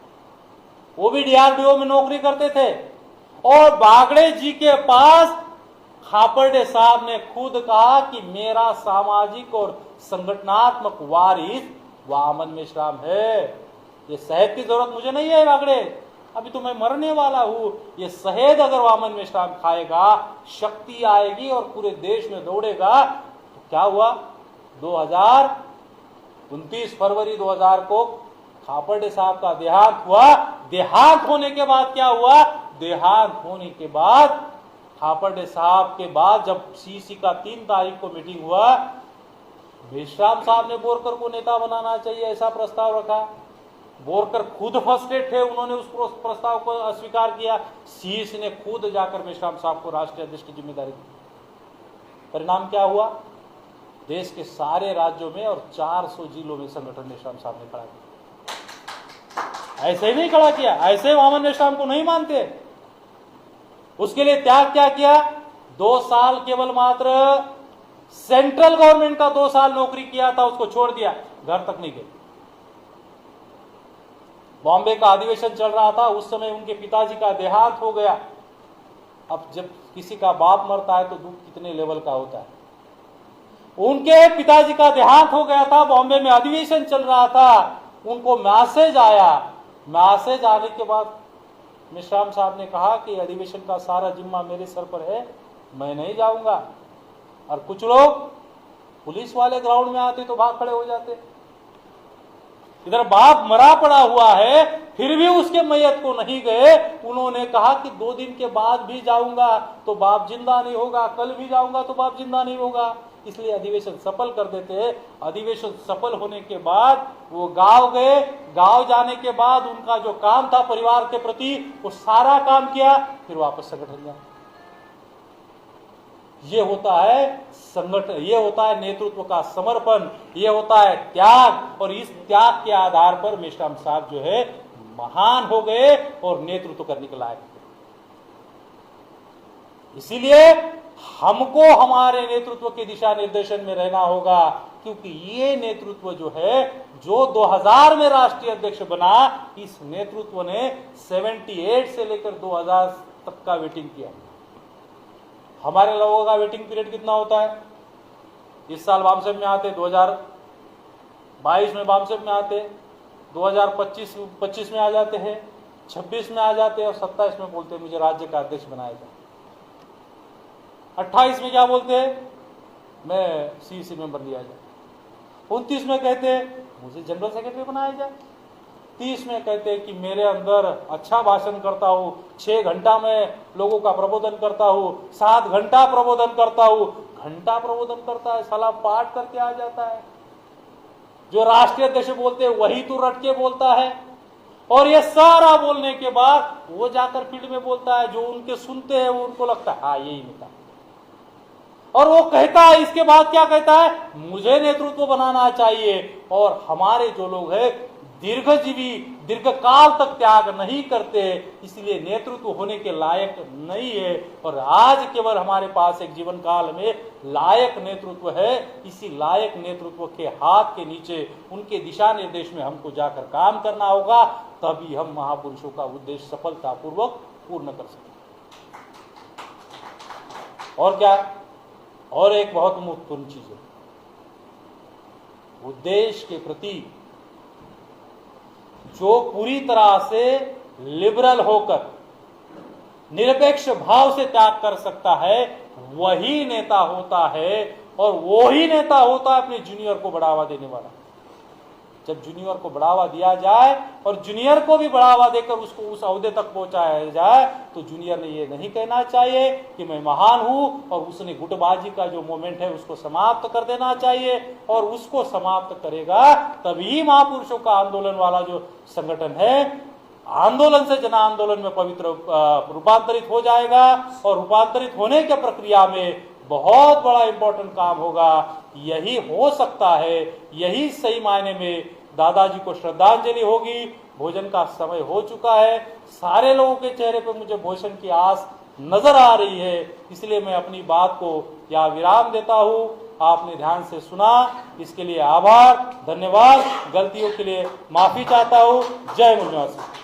वो भी डीआरडीओ में नौकरी करते थे, और बागड़े जी के पास खापर्डे साहब ने खुद कहा कि मेरा सामाजिक और संगठनात्मक वारिस वामन मेश्राम है। ये शहद की जरूरत मुझे नहीं है बागड़े, अभी तो मैं मरने वाला हूं। ये शहद अगर वामन मेश्राम खाएगा, शक्ति आएगी और पूरे देश में दौड़ेगा। तो क्या हुआ, 29 फरवरी 2000 को खापर्डे साहब का देहांत हुआ। देहांत होने के बाद क्या हुआ, देहांत होने के बाद खापर्डे साहब के बाद जब सीसी का 3 तारीख को मीटिंग हुआ, मेश्राम साहब ने बोरकर को नेता बनाना चाहिए ऐसा प्रस्ताव रखा। बोरकर खुद फर्स्टेड थे, उन्होंने उस प्रस्ताव को अस्वीकार किया। सीसी ने खुद जाकर मेश्राम साहब को राष्ट्रीय अध्यक्ष की जिम्मेदारी दी। परिणाम क्या हुआ, देश के सारे राज्यों में और 400 जिलों में संगठन मेश्राम साहब ने खड़ा किया। ऐसे ही नहीं खड़ा किया, ऐसे वामन मेश्राम को नहीं मानते। उसके लिए त्याग क्या किया, 2 साल केवल मात्र सेंट्रल गवर्नमेंट का 2 साल नौकरी किया था, उसको छोड़ दिया, घर तक नहीं गए। बॉम्बे का अधिवेशन चल रहा था, उस समय उनके पिताजी का देहांत हो गया। अब जब किसी का बाप मरता है तो दुख कितने लेवल का होता है। उनके पिताजी का देहांत हो गया था, बॉम्बे में अधिवेशन चल रहा था, उनको मैसेज आया। मैसेज आने के बाद मेश्राम साहब ने कहा कि अधिवेशन का सारा जिम्मा मेरे सर पर है, मैं नहीं जाऊंगा। और कुछ लोग पुलिस वाले ग्राउंड में आते तो भाग खड़े हो जाते। इधर बाप मरा पड़ा हुआ है, फिर भी उसके मैयत को नहीं गए। उन्होंने कहा कि 2 दिन के बाद भी जाऊंगा तो बाप जिंदा नहीं होगा, कल भी जाऊंगा तो बाप जिंदा नहीं होगा, इसलिए अधिवेशन सफल कर देते। अधिवेशन सफल होने के बाद वो गांव गए। गांव जाने के बाद उनका जो काम था परिवार के प्रति, वो सारा काम किया, फिर वापस संगठन गया। ये होता है संगठन, ये होता है नेतृत्व का समर्पण, ये होता है त्याग। और इस त्याग के आधार पर मेश्राम साहब जो है महान हो गए और नेतृत्व करने के लायक थे। इसीलिए हमको हमारे नेतृत्व के दिशा निर्देशन में रहना होगा, क्योंकि ये नेतृत्व जो है, जो 2000 में राष्ट्रीय अध्यक्ष बना, इस नेतृत्व ने 78 से लेकर 2000 तक का वेटिंग किया। हमारे लोगों का वेटिंग पीरियड कितना होता है, इस साल बामसेब में आते, 2022 में बामसेब में आते, 2025 में आ जाते हैं, 26 में आ जाते हैं और 27 में बोलते हैं मुझे राज्य का अध्यक्ष बनाया जाए। 28 में क्या बोलते हैं, मैं सीसी मेंबर लिया जाए। 29 में कहते हैं मुझे जनरल सेक्रेटरी बनाया जाए। 30 में कहते हैं कि मेरे अंदर अच्छा भाषण करता हूं, 6 घंटा में लोगों का प्रबोधन करता हूं, 7 घंटा प्रबोधन करता हूं। घंटा प्रबोधन करता है, साला पाठ करके आ जाता है। जो राष्ट्रीय अध्यक्ष बोलते हैं वही तू रट के बोलता है, और ये सारा बोलने के बाद वो जाकर फील्ड में बोलता है। जो उनके सुनते हैं वो उनको लगता है हाँ यही नेता, और वो कहता है, इसके बाद क्या कहता है, मुझे नेतृत्व बनाना चाहिए। और हमारे जो लोग हैं दीर्घजीवी, दीर्घकाल तक त्याग नहीं करते, इसलिए नेतृत्व होने के लायक नहीं है। और आज केवल हमारे पास एक जीवन काल में लायक नेतृत्व है। इसी लायक नेतृत्व के हाथ के नीचे, उनके दिशा निर्देश में हमको जाकर काम करना होगा, तभी हम महापुरुषों का उद्देश्य सफलतापूर्वक पूर्ण कर सकते। और क्या, और एक बहुत महत्वपूर्ण चीज है, उद्देश्य के प्रति जो पूरी तरह से लिबरल होकर निरपेक्ष भाव से त्याग कर सकता है, वही नेता होता है। और वही नेता होता है अपने जूनियर को बढ़ावा देने वाला। जब जूनियर को बढ़ावा दिया जाए और जूनियर को भी बढ़ावा देकर उसको उस ओहदे तक पहुंचाया जाए, तो जूनियर ने ये नहीं कहना चाहिए कि मैं महान हूं, और उसने गुटबाजी का जो मोमेंट है उसको समाप्त कर देना चाहिए। और उसको समाप्त करेगा तभी महापुरुषों का आंदोलन वाला जो संगठन है, आंदोलन से जन आंदोलन में पवित्र रूपांतरित हो जाएगा। और रूपांतरित होने की प्रक्रिया में बहुत बड़ा इंपॉर्टेंट काम होगा। यही हो सकता है, यही सही मायने में दादाजी को श्रद्धांजलि होगी, भोजन का समय हो चुका है। सारे लोगों के चेहरे पर मुझे भोजन की आस नजर आ रही है, इसलिए मैं अपनी बात को यहाँ विराम देता हूँ। आपने ध्यान से सुना, इसके लिए आभार, धन्यवाद। गलतियों के लिए माफी चाहता हूँ। जय मुनिवासी।